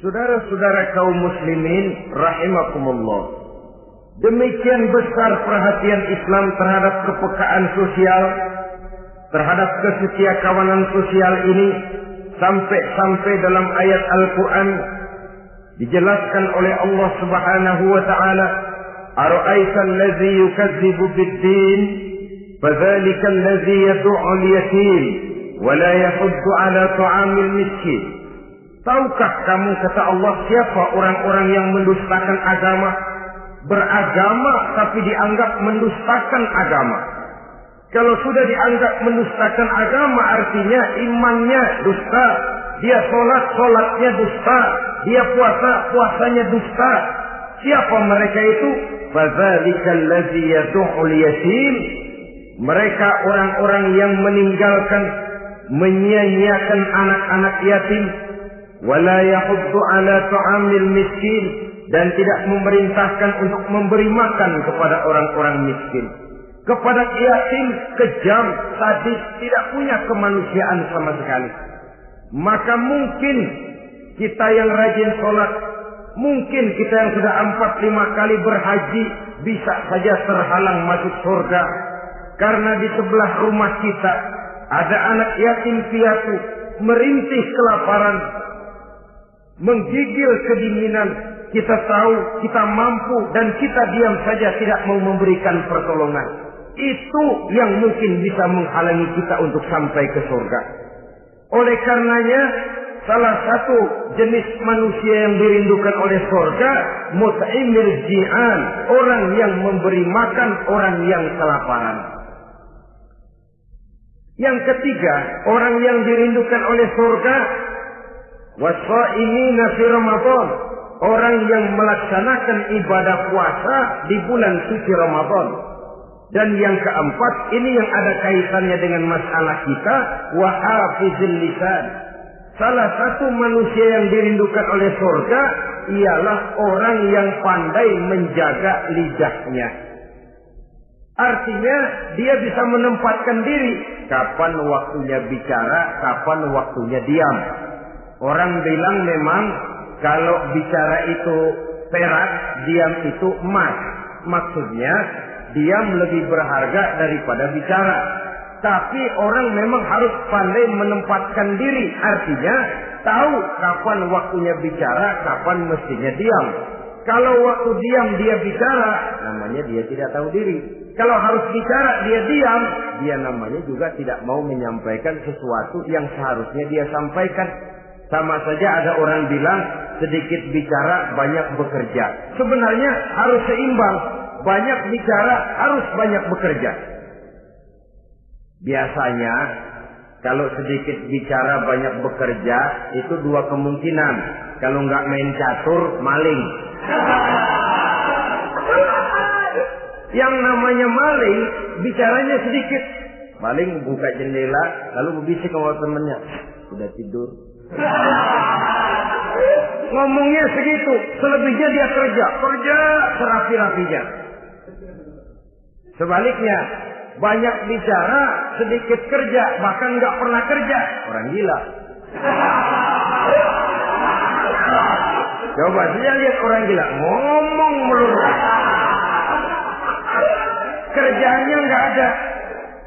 Saudara-saudara kaum muslimin rahimakumullah. Demikian besar perhatian Islam terhadap kepekaan sosial, terhadap kesetiakawanan sosial ini, sampai dalam ayat Al-Quran dijelaskan oleh Allah Subhanahu wa taala, "Ara'aita allazi yukadzibu bid-din, fadzalika allazi yad'u al-yatim wa la yahuddu 'ala ta'amil miskin." Tahukah kamu, kata Allah, siapa orang-orang yang mendustakan agama, beragama tapi dianggap mendustakan agama? Kalau sudah dianggap mendustakan agama, artinya imannya dusta, dia sholatnya dusta, dia puasanya dusta. Siapa mereka itu? Fadzalikal ladzi yad'ul yatim. Mereka orang-orang yang meninggalkan, menyia-nyiakan anak-anak yatim, wala yahuddu ala ta'amil miskin, dan tidak memerintahkan untuk memberi makan kepada orang-orang miskin. Kepada yatim kejam, sadis, tidak punya kemanusiaan sama sekali. Maka mungkin kita yang rajin sholat, mungkin kita yang sudah 4-5 kali berhaji, bisa saja terhalang masuk surga. Karena di sebelah rumah kita ada anak yatim piatu, merintih kelaparan, menggigil kedinginan. Kita tahu kita mampu dan kita diam saja, tidak mau memberikan pertolongan. Itu yang mungkin bisa menghalangi kita untuk sampai ke surga. Oleh karenanya, salah satu jenis manusia yang dirindukan oleh surga, mut'imil ji'an, orang yang memberi makan orang yang kelaparan. Yang ketiga, orang yang dirindukan oleh surga, wasa'imina fi Ramadan, orang yang melaksanakan ibadah puasa di bulan suci Ramadan. Dan yang keempat, ini yang ada kaitannya dengan masalah kita, wa hafizil lisan. Salah satu manusia yang dirindukan oleh surga ialah orang yang pandai menjaga lidahnya. Artinya dia bisa menempatkan diri, kapan waktunya bicara, kapan waktunya diam. Orang bilang memang kalau bicara itu perak, diam itu emas. Maksudnya diam lebih berharga daripada bicara. Tapi orang memang harus pandai menempatkan diri. Artinya tahu kapan waktunya bicara, kapan mestinya diam. Kalau waktu diam dia bicara, namanya dia tidak tahu diri. Kalau harus bicara dia diam, dia namanya juga tidak mau menyampaikan sesuatu yang seharusnya dia sampaikan. Sama saja ada orang bilang sedikit bicara banyak bekerja. Sebenarnya harus seimbang. Banyak bicara harus banyak bekerja. Biasanya kalau sedikit bicara banyak bekerja itu dua kemungkinan. Kalau nggak main catur, maling. Yang namanya maling, bicaranya sedikit. Maling buka jendela lalu berbisik sama temennya, udah tidur. Ngomongnya segitu, selebihnya dia kerja serapi-rapinya. Sebaliknya, banyak bicara, sedikit kerja, bahkan nggak pernah kerja. Orang gila. Coba saja lihat orang gila, ngomong melulu. Kerjanya nggak ada.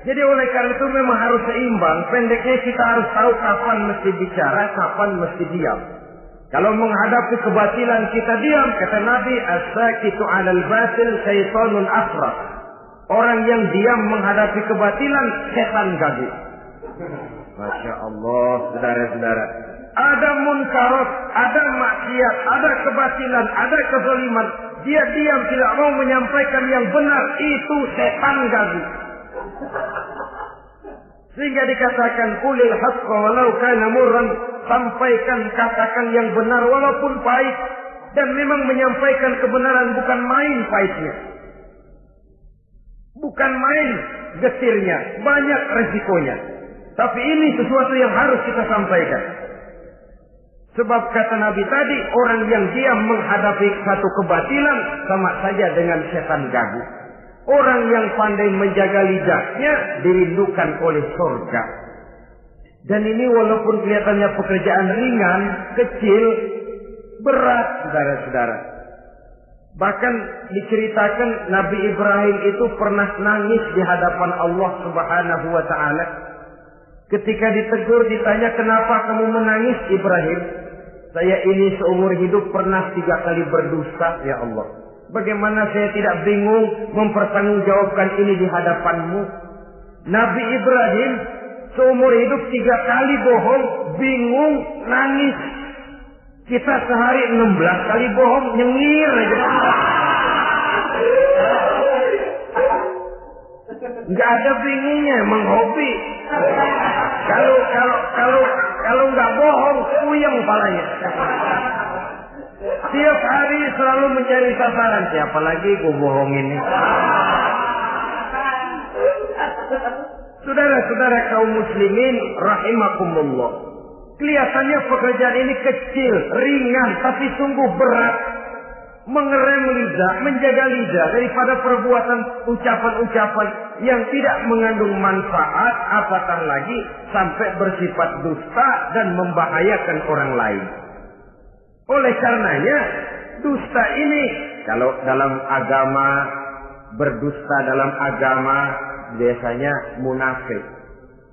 Jadi oleh karena itu memang harus seimbang. Pendeknya kita harus tahu kapan mesti bicara, kapan mesti diam. Kalau menghadapi kebatilan kita diam, kata Nabi, as-sakitu 'alal batil syaitanun afraq. Orang yang diam menghadapi kebatilan, setan gagu. Masya Allah, saudara-saudara. Ada munkarat, ada maksiat, ada kebatilan, ada kezaliman. Dia diam, tidak mau menyampaikan yang benar. Itu setan gagu. Sehingga dikatakan, qulil haqqa walau kana murran. Sampaikan, katakan yang benar walaupun pahit. Dan memang menyampaikan kebenaran bukan main pahitnya. Bukan main getirnya, banyak resikonya. Tapi ini sesuatu yang harus kita sampaikan. Sebab kata Nabi tadi, orang yang diam menghadapi satu kebatilan sama saja dengan setan gagu. Orang yang pandai menjaga lidahnya dirindukan oleh surga. Dan ini walaupun kelihatannya pekerjaan ringan, kecil, Berat, saudara-saudara. Bahkan diceritakan Nabi Ibrahim itu pernah nangis di hadapan Allah Subhanahu wa Ta'ala. Ketika ditegur, ditanya, kenapa kamu menangis Ibrahim? Saya ini seumur hidup pernah 3 kali berdusta, ya Allah. Bagaimana saya tidak bingung mempertanggungjawabkan ini di hadapanmu? Nabi Ibrahim seumur hidup 3 kali bohong, bingung, nangis. Kita sehari 16 kali bohong, nyengir aja. Nggak ada bingungnya, emang hobi. Kalau nggak bohong, puyeng palanya. Tiap hari selalu mencari sasaran. Siapa lagi gue bohongin ini? Saudara-saudara kaum muslimin rahimakumullah. Kelihatannya pekerjaan ini kecil, ringan, tapi sungguh berat. Mengerem lidah, menjaga lidah daripada perbuatan ucapan-ucapan yang tidak mengandung manfaat, apatah lagi sampai bersifat dusta dan membahayakan orang lain. Oleh karenanya, dusta ini kalau dalam agama, berdusta dalam agama biasanya munafik.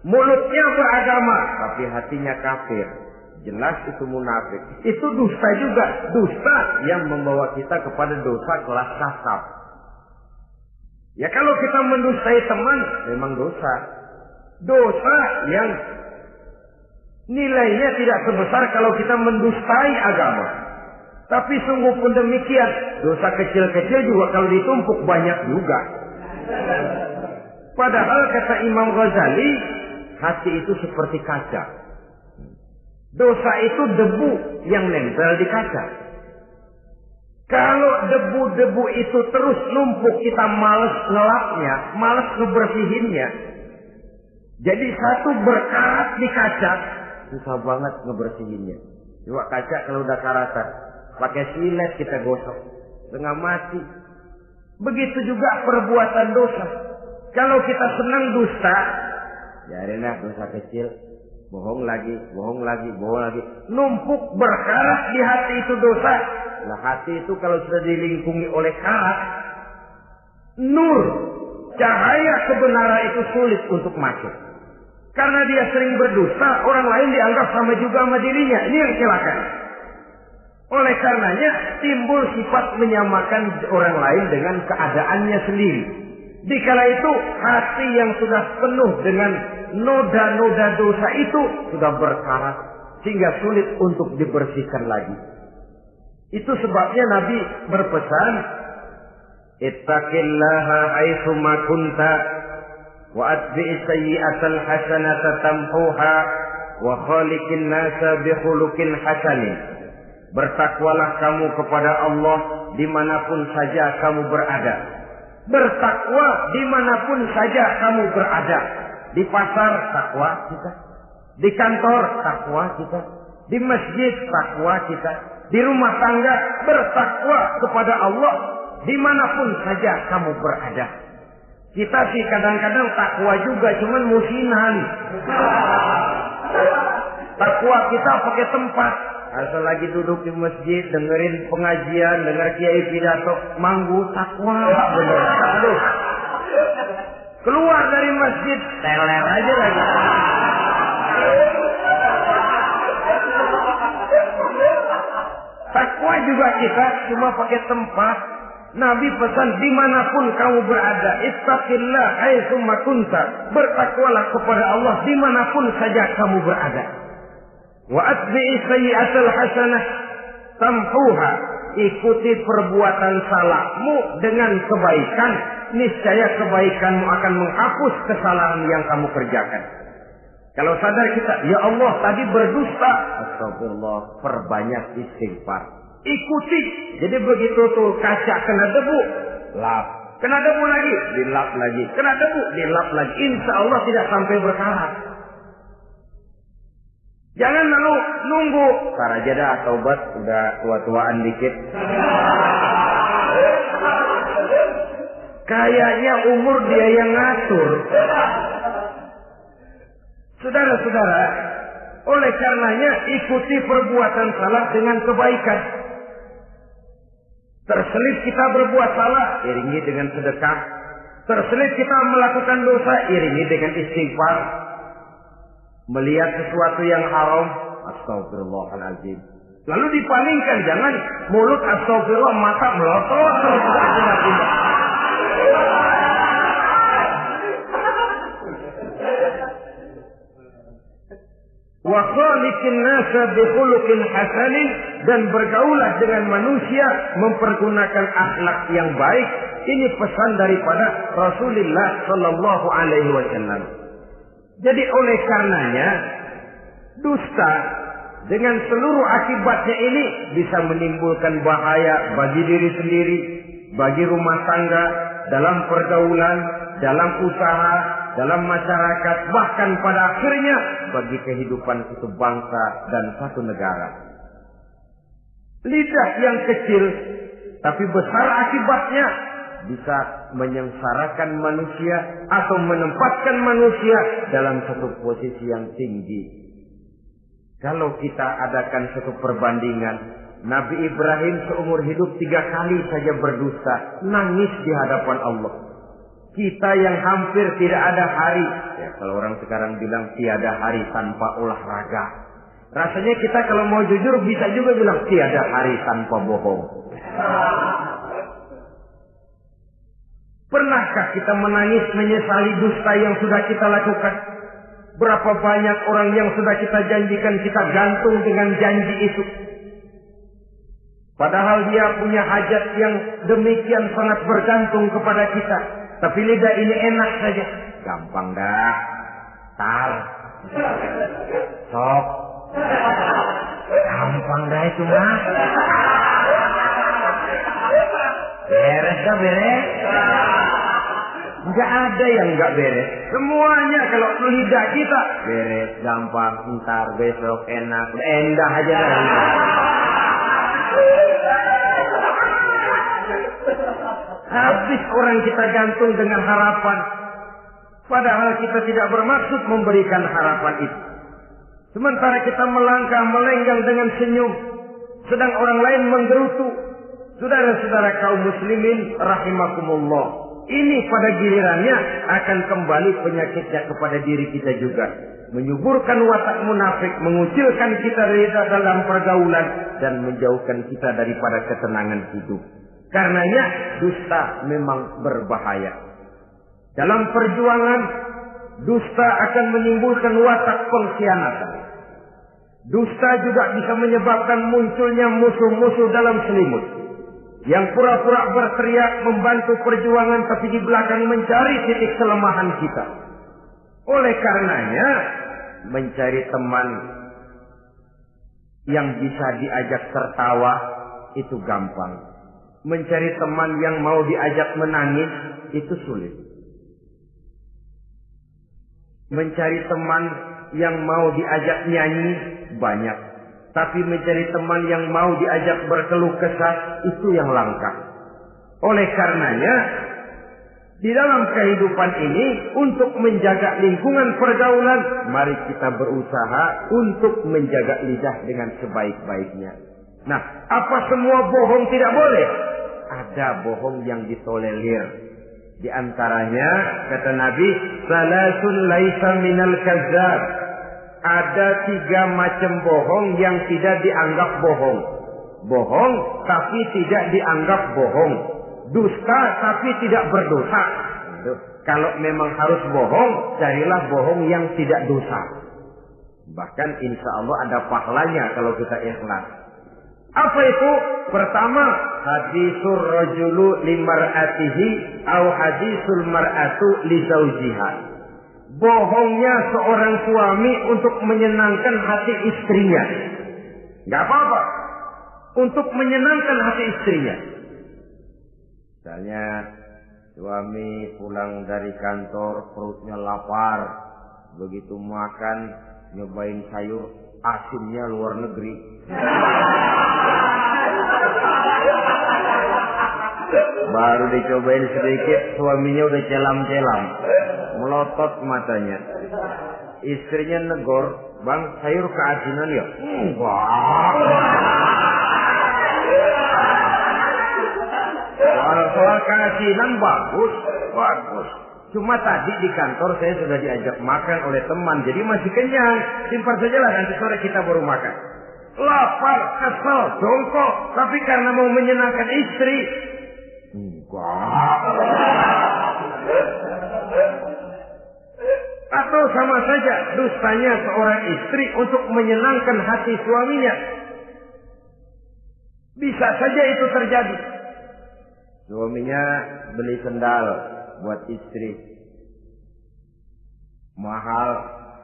Mulutnya beragama, tapi hatinya kafir. Jelas itu munafik. Itu dusta juga. Dusta yang membawa kita kepada dosa kelas kasab. Ya kalau kita mendustai teman, memang dosa. Dosa yang nilainya tidak sebesar kalau kita mendustai agama. Tapi sungguh pun demikian, dosa kecil-kecil juga kalau ditumpuk banyak juga. Padahal kata Imam Ghazali, hati itu seperti kaca. Dosa itu debu yang nempel di kaca. Kalau debu-debu itu terus numpuk, kita malas ngelapnya, malas ngebersihinnya. Jadi satu berkarat di kaca, susah banget ngebersihinnya. Coba kaca kalau udah karatan, pakai silet kita gosok, setengah mati. Begitu juga perbuatan dosa. Kalau kita senang dusta, biarinlah dosa kecil. Bohong lagi, bohong lagi, bohong lagi. Numpuk berkarat di hati itu dosa. Nah hati itu kalau sudah dilingkungi oleh karat, nur, cahaya kebenaran itu sulit untuk masuk. Karena dia sering berdusta, orang lain dianggap sama juga sama dirinya. Ini yang celaka. Oleh karenanya timbul sifat menyamakan orang lain dengan keadaannya sendiri. Dikala itu hati yang sudah penuh dengan noda-noda dosa itu sudah berkarat sehingga sulit untuk dibersihkan lagi. Itu sebabnya Nabi berpesan, ittaqillaha haitsu ma kunta wa atbi'is sayyi'atal hasanata tamhuha wa khaliqin nasa bi khuluqin hasanin. Bertakwalah kamu kepada Allah dimanapun saja kamu berada. Bertakwa dimanapun saja kamu berada. Di pasar takwa kita, di kantor takwa kita, di masjid takwa kita, di rumah tangga bertakwa kepada Allah dimanapun saja kamu berada. Kita sih kadang-kadang takwa juga, cuman musinan. Takwa kita pakai tempat. Asal lagi duduk di masjid, dengerin pengajian, denger kiai pidato, manggu takwa bener. Aduh. Keluar dari masjid, teler aja lagi. Takwa juga kita cuma pakai tempat. Nabi pesan dimanapun kamu berada, ittaqillah haitsu ma kunta. Bertakwalah kepada Allah dimanapun saja kamu berada. Wa atbi'is sayyi'atal hasanah tamhuha. Ikuti perbuatan salahmu dengan kebaikan, niscaya kebaikanmu akan menghapus kesalahan yang kamu kerjakan. Kalau sadar kita, ya Allah tadi berdusta, astagfirullah, perbanyak istighfar. Ikuti. Jadi begitu tuh kaca kena debu, lap. Kena debu lagi, dilap lagi. Kena debu, dilap lagi. Insya Allah tidak sampai berkarat. Jangan lalu nunggu. Ntar aja dah taubat, udah tua-tuaan dikit. Kayaknya umur dia yang ngatur. Saudara-saudara, oleh karenanya ikuti perbuatan salah dengan kebaikan. Terselip kita berbuat salah, iringi dengan sedekah. Terselip kita melakukan dosa, iringi dengan istighfar. Melihat sesuatu yang haram, astagfirullahaladzim. Lalu dipalingkan, jangan mulut astagfirullah, mata melotot terus. Wa khaliqin nasa bi khuluqin hasanin, dan bergaulah dengan manusia mempergunakan akhlak yang baik. Ini pesan daripada Rasulullah sallallahu alaihi wasallam. Jadi oleh karenanya dusta dengan seluruh akibatnya ini bisa menimbulkan bahaya bagi diri sendiri, bagi rumah tangga, dalam pergaulan, dalam usaha, dalam masyarakat, bahkan pada akhirnya bagi kehidupan satu bangsa dan satu negara. Lidah yang kecil tapi besar akibatnya bisa menyengsarakan manusia atau menempatkan manusia dalam satu posisi yang tinggi. Kalau kita adakan satu perbandingan, Nabi Ibrahim seumur hidup 3 kali saja berdusta, nangis di hadapan Allah. Kita yang hampir tidak ada hari, ya kalau orang sekarang bilang tiada hari tanpa olahraga. Rasanya kita kalau mau jujur bisa juga bilang tiada hari tanpa bohong. Pernahkah kita menangis menyesali dusta yang sudah kita lakukan? Berapa banyak orang yang sudah kita janjikan kita gantung dengan janji itu. Padahal dia punya hajat yang demikian sangat bergantung kepada kita. Tapi lidah ini enak saja. Gampang dah. Tar. Sok. Gampang dah itu mah. Beres dah beres. Enggak ada yang enggak beres. Semuanya kalau lidah kita beres, gampang, ntar, besok, enak, endah aja dah. Habis orang kita gantung dengan harapan. Padahal kita tidak bermaksud memberikan harapan itu. Sementara kita melangkah melenggang dengan senyum, sedang orang lain menggerutu. Saudara-saudara kaum muslimin rahimakumullah, ini pada gilirannya akan kembali penyakitnya kepada diri kita juga. Menyuburkan watak munafik, mengucilkan kita dari dalam pergaulan, dan menjauhkan kita daripada ketenangan hidup. Karenanya dusta memang berbahaya. Dalam perjuangan, dusta akan menimbulkan watak pengkhianatan. Dusta juga bisa menyebabkan munculnya musuh-musuh dalam selimut, yang pura-pura berteriak membantu perjuangan tapi di belakang mencari titik kelemahan kita. Oleh karenanya, mencari teman yang bisa diajak tertawa itu gampang. Mencari teman yang mau diajak menangis itu sulit. Mencari teman yang mau diajak nyanyi banyak. Tapi mencari teman yang mau diajak berkeluh kesah itu yang langka. Oleh karenanya, di dalam kehidupan ini untuk menjaga lingkungan pergaulan, mari kita berusaha untuk menjaga lidah dengan sebaik-baiknya. Nah, apa semua bohong tidak boleh? Ada bohong yang ditolerir. Di antaranya kata Nabi, salasun laisa minal kazzab. Ada 3 macam bohong yang tidak dianggap bohong. Bohong tapi tidak dianggap bohong. Dusta tapi tidak berdosa. Kalau memang harus bohong, carilah bohong yang tidak dosa. Bahkan insya Allah ada pahalanya kalau kita ikhlas. Apa itu? Pertama, hadisul rajulu limar'atihi au hadisul mar'atu li zawjiha. Bohongnya seorang suami untuk menyenangkan hati istrinya. Gak apa-apa. Untuk menyenangkan hati istrinya. Misalnya, suami pulang dari kantor, perutnya lapar. Begitu makan, nyobain sayur asinnya luar negeri. Baru dicobain sedikit, suaminya udah celam-celam, melotot matanya. Istrinya negor, bang sayur keasinan ya? Enggak. keasinan bagus, bagus. Cuma tadi di kantor saya sudah diajak makan oleh teman, jadi masih kenyang. Simpan sajalah, nanti sore kita baru makan. Lapar, kesel, jongkok, tapi karena mau menyenangkan istri. Enggak. Atau sama saja dustanya seorang istri untuk menyenangkan hati suaminya. Bisa saja itu terjadi. Suaminya beli sendal buat istri. Mahal,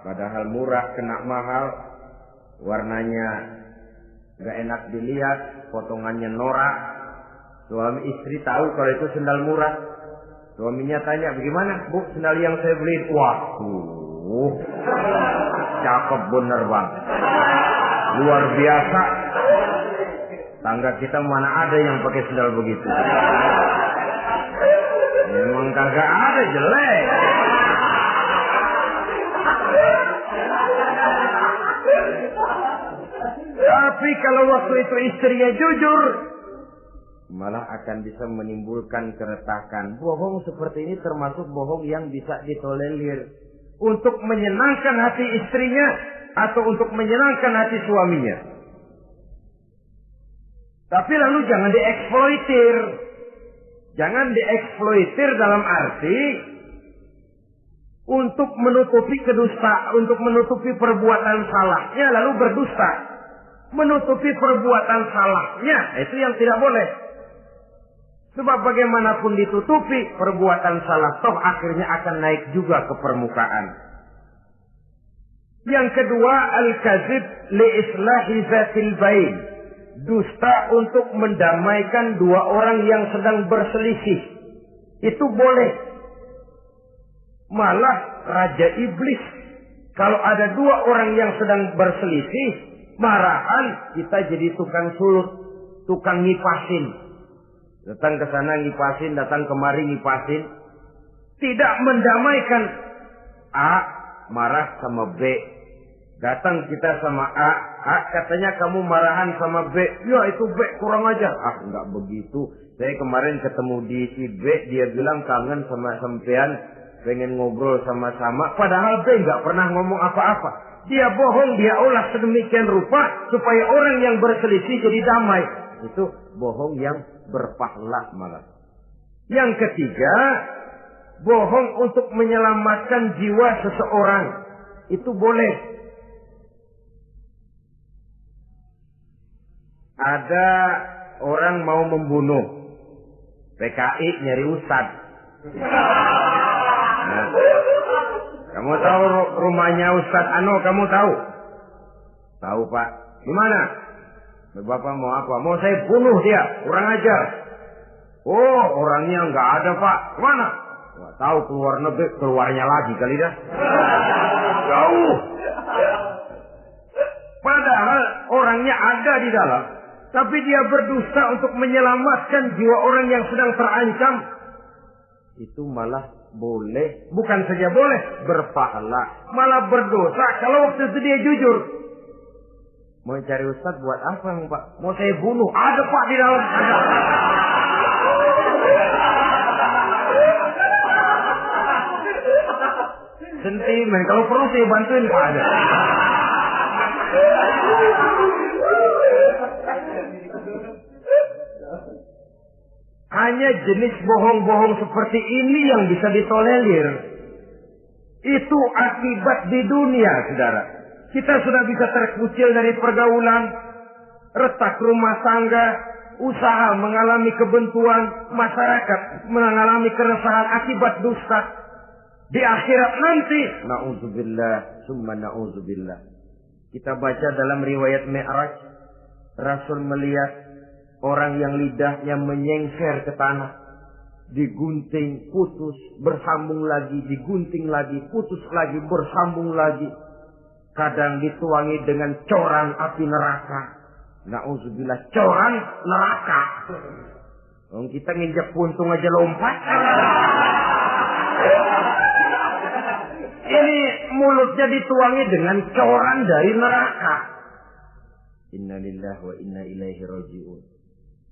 padahal murah, kena mahal. Warnanya gak enak dilihat, potongannya norak. Suami istri tahu kalau itu sendal murah. Suaminya tanya, bagaimana Bu sendal yang saya beli? Waduh, cakep bener bang, luar biasa. Tangga kita mana ada yang pakai sendal begitu. Memang kagak ada, jelek. Tapi kalau waktu itu istrinya jujur, malah akan bisa menimbulkan keretakan. Bohong seperti ini termasuk bohong yang bisa ditolerir. Untuk menyenangkan hati istrinya atau untuk menyenangkan hati suaminya. Tapi lalu jangan dieksploitir. Jangan dieksploitir dalam arti untuk menutupi untuk menutupi perbuatan salahnya lalu berdusta. Menutupi perbuatan salahnya, itu yang tidak boleh. Sebab bagaimanapun ditutupi, perbuatan salah toh akhirnya akan naik juga ke permukaan. Yang kedua, al-kazib li islahi zatil bain. Dusta untuk mendamaikan dua orang yang sedang berselisih. Itu boleh. Malah Raja Iblis, kalau ada dua orang yang sedang berselisih, marahan kita jadi tukang sulut, tukang ngipasin. Datang ke sana ngipasin, datang kemari ngipasin. Tidak mendamaikan. A marah sama B. Datang kita sama A katanya kamu marahan sama B. Ya itu B kurang aja. Enggak begitu. Saya kemarin ketemu di si B, dia bilang kangen sama sampean, pengen ngobrol sama-sama. Padahal B enggak pernah ngomong apa-apa. Dia bohong, dia olah sedemikian rupa supaya orang yang berselisih jadi damai. Itu bohong yang berpahala malah. Yang ketiga, bohong untuk menyelamatkan jiwa seseorang. Itu boleh. Ada orang mau membunuh. PKI nyari ustad. Nah, kamu tahu rumahnya Ustad Ano, kamu tahu? Tahu Pak. Di mana? Bapak mau apa? Mau saya bunuh dia, kurang ajar. Oh, orangnya nggak ada Pak. Kemana? Nggak tahu, keluar negeri, keluarnya lagi kali dah. Jauh. Padahal orangnya ada di dalam, tapi dia berdusta untuk menyelamatkan jiwa orang yang sedang terancam. Itu malah boleh, bukan saja boleh, berpahala, malah berdosa kalau waktu itu dia jujur. Mau cari ustaz buat apa Pak? Mau saya bunuh? Ada Pak di dalam. Ada. Sentimen, kalau perlu saya bantuin Pak. Ada. Hanya jenis bohong-bohong seperti ini yang bisa ditolerir. Itu akibat di dunia, saudara. Kita sudah bisa terkucil dari pergaulan, retak rumah tangga, usaha mengalami kebuntuan, masyarakat mengalami keresahan akibat dusta. Di akhirat nanti, na'udzubillah, summa na'udzubillah. Kita baca dalam riwayat Mi'raj, Rasul melihat orang yang lidahnya menyengker ke tanah. Digunting, putus, bersambung lagi, digunting lagi, putus lagi, bersambung lagi. Kadang dituangi dengan coran api neraka. Na'udzubillah, coran neraka. Kita nginjak puntung aja lompat. Ini mulutnya dituangi dengan coran dari neraka. Innalillahi wa inna ilaihi raji'un.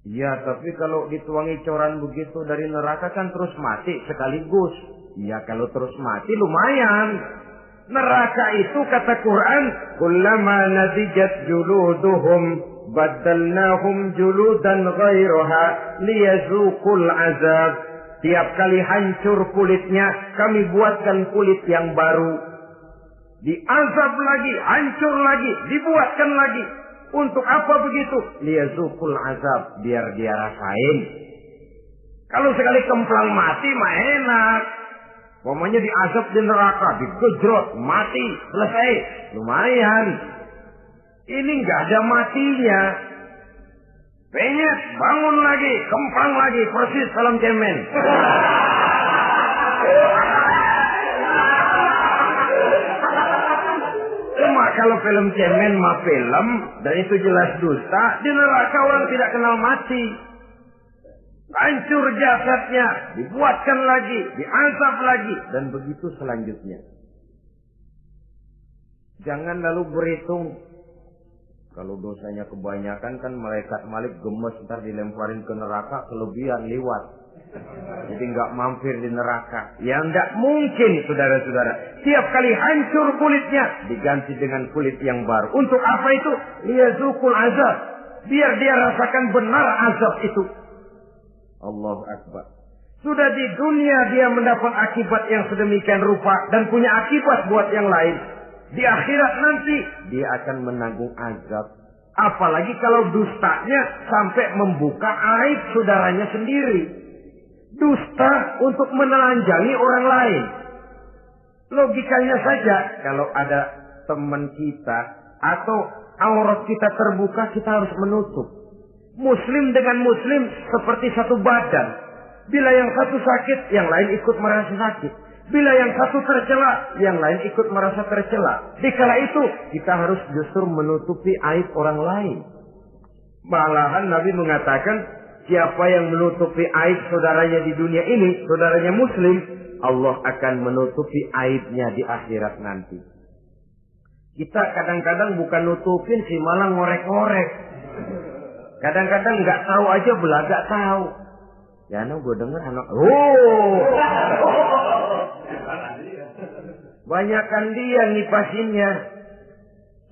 Ya, tapi kalau dituangi coran begitu dari neraka kan terus mati sekaligus. Ya, kalau terus mati lumayan. Neraka itu kata Quran, kullama nadijat juluduhum baddalnahum juludan ghairaha liyazuqul azab. Tiap kali hancur kulitnya, kami buatkan kulit yang baru. Diazab lagi, hancur lagi, dibuatkan lagi. Untuk apa begitu? Liyazuqul azab, biar dia rasain. Kalau sekali kemplang mati mah enak. Pokoknya diazab di neraka, digejrot, mati, selesai. Lumayan. Ini nggak ada matinya. Penyet, bangun lagi, kemplang lagi, persis film cemen. Cuma kalau film cemen mah film, dan itu jelas dusta, di neraka orang tidak kenal mati. Hancur jasadnya, dibuatkan lagi, diazab lagi, dan begitu selanjutnya. Jangan lalu berhitung. Kalau dosanya kebanyakan kan malaikat Malik gemes, ntar dilemparin ke neraka, kelebihan liwat. Jadi nggak mampir di neraka. Ya nggak mungkin, saudara-saudara. Tiap kali hancur kulitnya, diganti dengan kulit yang baru. Untuk apa itu? Liyazuqul azab. Biar dia rasakan benar azab itu. Allahu Akbar. Sudah di dunia dia mendapat akibat yang sedemikian rupa dan punya akibat buat yang lain. Di akhirat nanti dia akan menanggung azab. Apalagi kalau dustanya sampai membuka aib saudaranya sendiri. Dusta untuk menelanjangi orang lain. Logikanya saja, kalau ada teman kita atau aurat kita terbuka, kita harus menutup. Muslim dengan muslim seperti satu badan. Bila yang satu sakit, yang lain ikut merasa sakit. Bila yang satu tercela, yang lain ikut merasa tercela. Dikala itu, kita harus justru menutupi aib orang lain. Malahan Nabi mengatakan, siapa yang menutupi aib saudaranya di dunia ini, saudaranya muslim, Allah akan menutupi aibnya di akhirat nanti. Kita kadang-kadang bukan nutupin sih, malah ngorek-ngorek. Kadang-kadang nggak tahu aja belaga tahu. Ya, gue dengar anak. Banyakan dia ngipasinnya.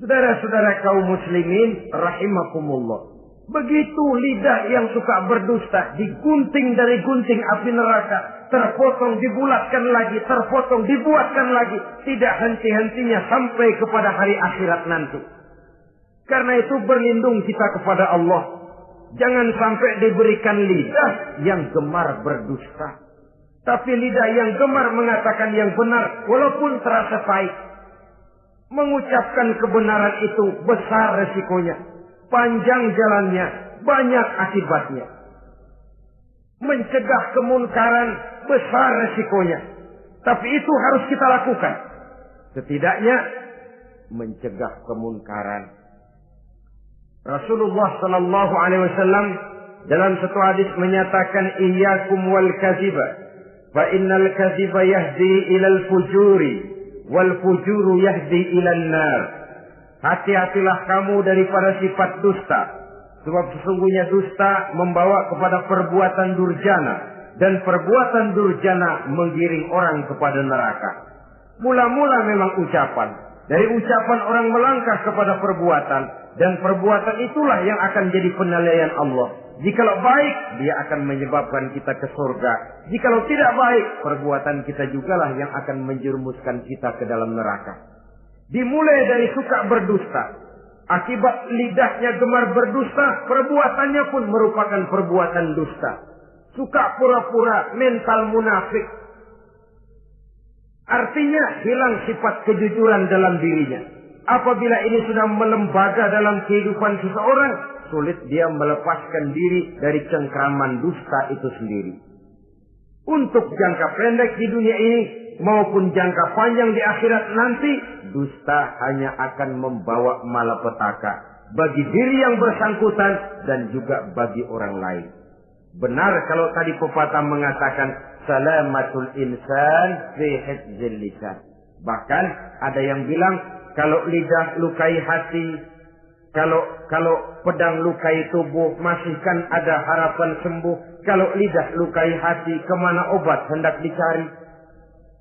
Saudara-saudara kaum muslimin rahimakumullah. Begitu lidah yang suka berdusta digunting dari gunting api neraka, terpotong dibulatkan lagi, terpotong dibuatkan lagi, tidak henti-hentinya sampai kepada hari akhirat nanti. Karena itu berlindung kita kepada Allah. Jangan sampai diberikan lidah yang gemar berdusta. Tapi lidah yang gemar mengatakan yang benar walaupun terasa pahit. Mengucapkan kebenaran itu besar resikonya. Panjang jalannya, banyak akibatnya. Mencegah kemunkaran besar resikonya. Tapi itu harus kita lakukan. Setidaknya mencegah kemunkaran. Rasulullah sallallahu alaihi wasallam dalam satu hadis menyatakan iyyakum wal kadziba fa innal kadziba yahdi ilal fujuri wal fujuru yahdi ilan nar. Hati-hatilah kamu daripada sifat dusta, sebab sesungguhnya dusta membawa kepada perbuatan durjana dan perbuatan durjana menggiring orang kepada neraka. Mula-mula memang ucapan, dari ucapan orang melangkah kepada perbuatan, dan perbuatan itulah yang akan jadi penilaian Allah. Jikalau baik, dia akan menyebabkan kita ke surga. Jikalau tidak baik, perbuatan kita jugalah yang akan menjerumuskan kita ke dalam neraka. Dimulai dari suka berdusta. Akibat lidahnya gemar berdusta, perbuatannya pun merupakan perbuatan dusta. Suka pura-pura, mental munafik. Artinya hilang sifat kejujuran dalam dirinya. Apabila ini sudah melembaga dalam kehidupan seseorang, sulit dia melepaskan diri dari cengkraman dusta itu sendiri. Untuk jangka pendek di dunia ini maupun jangka panjang di akhirat nanti, dusta hanya akan membawa malapetaka bagi diri yang bersangkutan dan juga bagi orang lain. Benar kalau tadi pepatah mengatakan salamatul insan fi hifdzil lisan. Bahkan ada yang bilang kalau lidah lukai hati, Kalau pedang lukai tubuh, masihkan ada harapan sembuh. Kalau lidah lukai hati, kemana obat hendak dicari?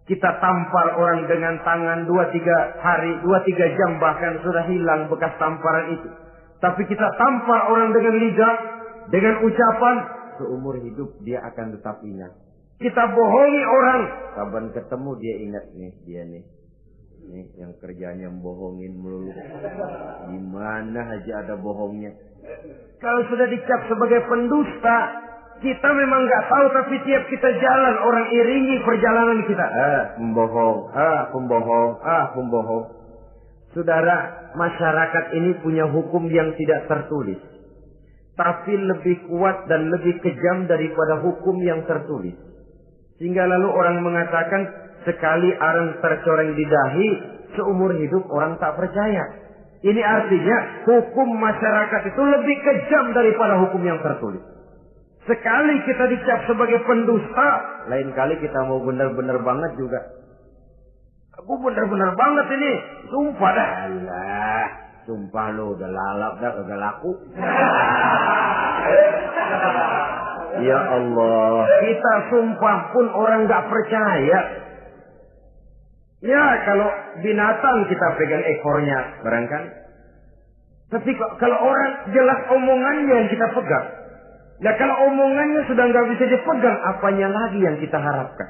Kita tampar orang dengan tangan 2-3 hari, 2-3 jam bahkan sudah hilang bekas tamparan itu. Tapi kita tampar orang dengan lidah, dengan ucapan, seumur hidup dia akan tetap ingat. Kita bohongi orang, kapan ketemu dia ingat nih, dia nih. Nih yang kerjanya bohongin melulu. Gimana aja ada bohongnya. Kalau sudah dicap sebagai pendusta, kita memang nggak tahu, tapi tiap kita jalan orang iringi perjalanan kita. Pembohong, pembohong, pembohong. Saudara, masyarakat ini punya hukum yang tidak tertulis, tapi lebih kuat dan lebih kejam daripada hukum yang tertulis. Sehingga lalu orang mengatakan, sekali arang tercoreng di dahi, seumur hidup orang tak percaya. Ini artinya hukum masyarakat itu lebih kejam daripada hukum yang tertulis. Sekali kita dicap sebagai pendusta, lain kali kita mau benar-benar banget juga. Aku benar-benar banget ini, sumpah dah. Alah, sumpah lo udah lalap dah, udah laku. Ya Allah, kita sumpah pun orang gak percaya. Ya, kalau binatang kita pegang ekornya, barangkali. Tapi kalau orang jelas omongannya yang kita pegang. Nah, kalau omongannya sudah nggak bisa dipegang, apanya lagi yang kita harapkan?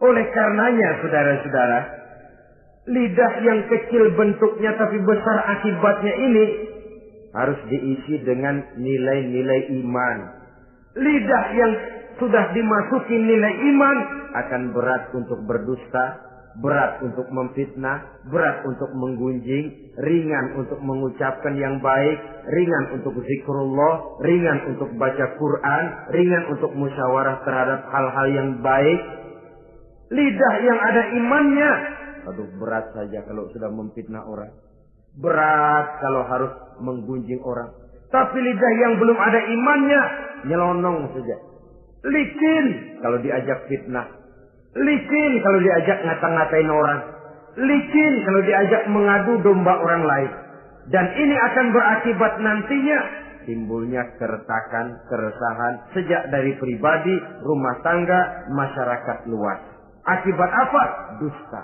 Oleh karenanya, saudara-saudara, lidah yang kecil bentuknya tapi besar akibatnya ini harus diisi dengan nilai-nilai iman. Lidah yang sudah dimasuki nilai iman akan berat untuk berdusta, berat untuk memfitnah, berat untuk menggunjing, ringan untuk mengucapkan yang baik, ringan untuk zikrullah, ringan untuk baca Quran, ringan untuk musyawarah terhadap hal-hal yang baik. Lidah yang ada imannya, aduh berat saja kalau sudah memfitnah orang, berat kalau harus menggunjing orang. Tapi lidah yang belum ada imannya, nyelonong saja. Licin kalau diajak fitnah. Licin kalau diajak ngata-ngatain orang. Licin kalau diajak mengadu domba orang lain. Dan ini akan berakibat nantinya timbulnya keretakan, keresahan sejak dari pribadi, rumah tangga, masyarakat luas. Akibat apa? Dusta.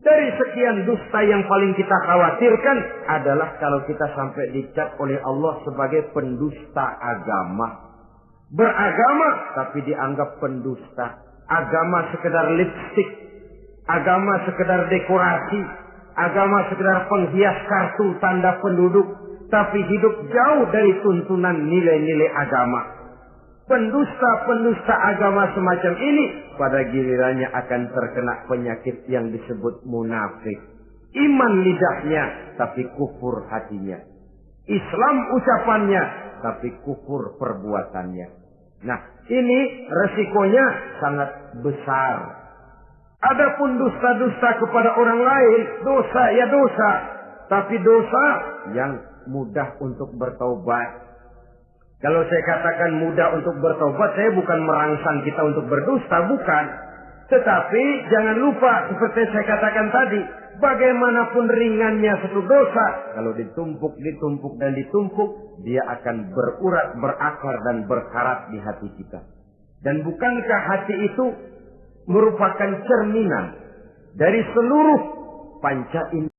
Dari sekian dusta yang paling kita khawatirkan adalah kalau kita sampai dicap oleh Allah sebagai pendusta agama. Beragama tapi dianggap pendusta. Agama sekedar lipstik, agama sekedar dekorasi, agama sekedar penghias kartu tanda penduduk, tapi hidup jauh dari tuntunan nilai-nilai agama. Pendusta-pendusta agama semacam ini pada gilirannya akan terkena penyakit yang disebut munafik. Iman lidahnya tapi kufur hatinya. Islam ucapannya tapi kufur perbuatannya. Nah, ini resikonya sangat besar. Adapun dusta-dusta kepada orang lain, dosa ya dosa. Tapi dosa yang mudah untuk bertaubat. Kalau saya katakan mudah untuk bertaubat, saya bukan merangsang kita untuk berdusta, bukan. Tetapi jangan lupa, seperti saya katakan tadi, bagaimanapun ringannya satu dosa, kalau ditumpuk, dan ditumpuk, dia akan berurat, berakar, dan berkarat di hati kita. Dan bukankah hati itu merupakan cerminan dari seluruh panca indera?